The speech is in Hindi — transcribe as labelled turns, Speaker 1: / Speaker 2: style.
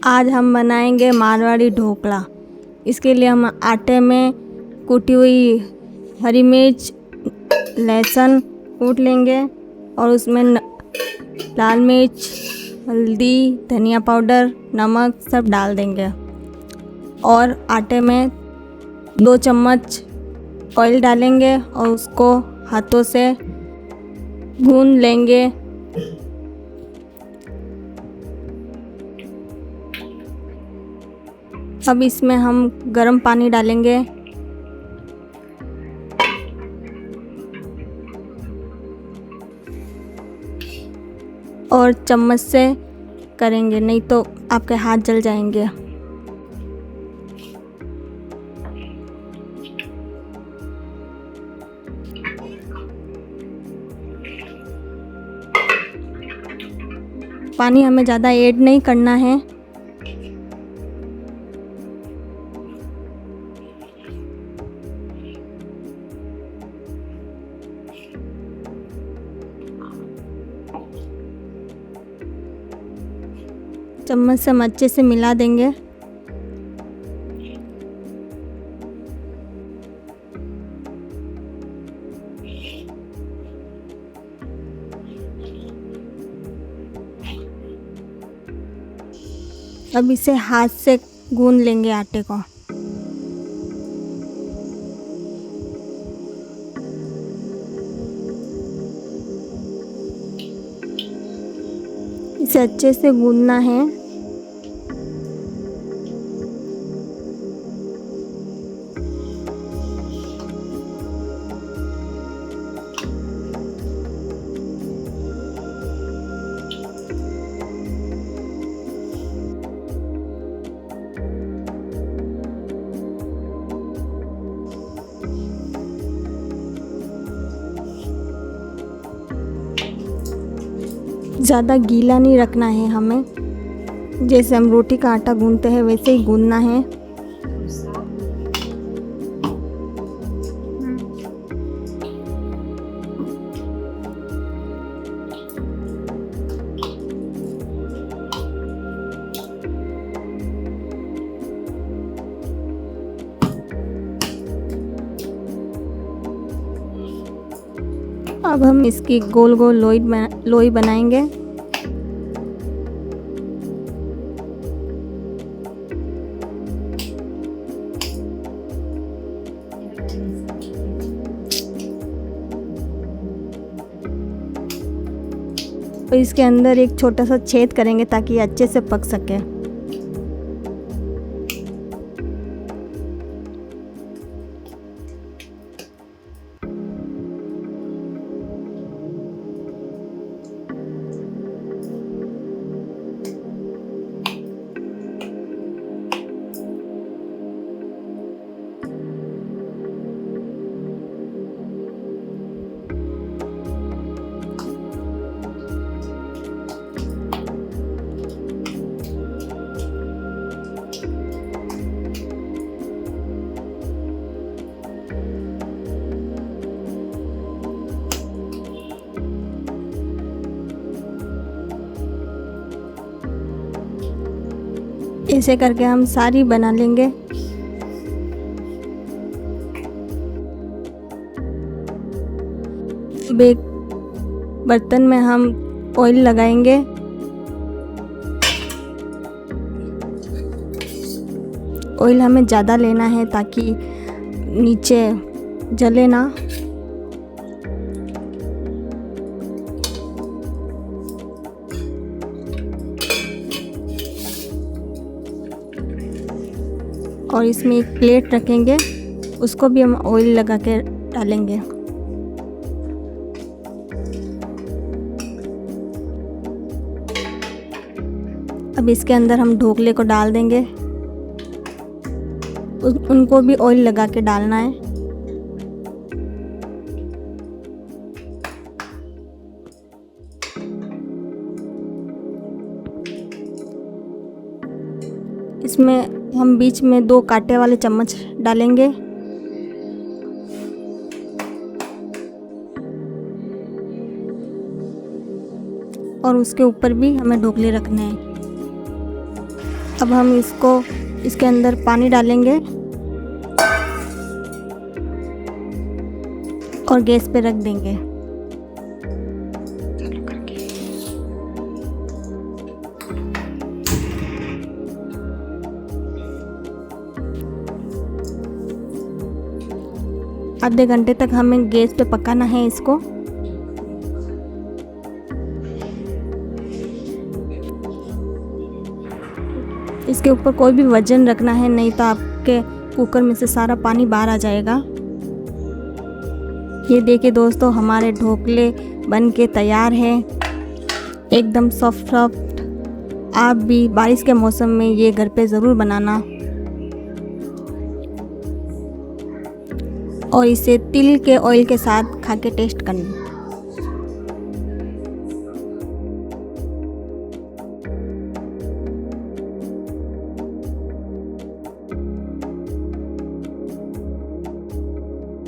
Speaker 1: आज हम बनाएंगे मारवाड़ी ढोकला। इसके लिए हम आटे में कूटी हुई हरी मिर्च, लहसुन कूट लेंगे और उसमें लाल मिर्च, हल्दी, धनिया पाउडर, नमक सब डाल देंगे और आटे में 2 चम्मच ऑयल डालेंगे और उसको हाथों से गूंद लेंगे। अब इसमें हम गर्म पानी डालेंगे और चम्मच से करेंगे, नहीं तो आपके हाथ जल जाएंगे। पानी हमें ज़्यादा ऐड नहीं करना है। चम्मच से हम अच्छे से मिला देंगे। अब इसे हाथ से गूंद लेंगे आटे को। इसे अच्छे से गूंदना है। ज़्यादा गीला नहीं रखना है हमें, जैसे हम रोटी का आटा गूंदते हैं वैसे ही गूंदना है। अब हम इसकी गोल गोल लोई बनाएंगे। और इसके अंदर एक छोटा सा छेद करेंगे ताकि अच्छे से पक सके। ऐसे करके हम सारी बना लेंगे। अब एक बर्तन में हम ऑयल लगाएंगे। ऑयल हमें ज़्यादा लेना है ताकि नीचे जले ना। और इसमें एक प्लेट रखेंगे, उसको भी हम ऑयल लगा के डालेंगे। अब इसके अंदर हम ढोकले को डाल देंगे। उनको भी ऑयल लगा के डालना है। इसमें हम बीच में 2 कांटे वाले चम्मच डालेंगे और उसके ऊपर भी हमें ढोकले रखने हैं। अब हम इसके अंदर पानी डालेंगे और गैस पे रख देंगे। आधे घंटे तक हमें गैस पे पकाना है इसको। इसके ऊपर कोई भी वजन रखना है, नहीं तो आपके कुकर में से सारा पानी बाहर आ जाएगा। ये देखिए दोस्तों, हमारे ढोकले बन के तैयार हैं, एकदम सॉफ्ट सॉफ्ट। आप भी बारिश के मौसम में ये घर पे ज़रूर बनाना और इसे तिल के ऑयल के साथ खा के टेस्ट करना।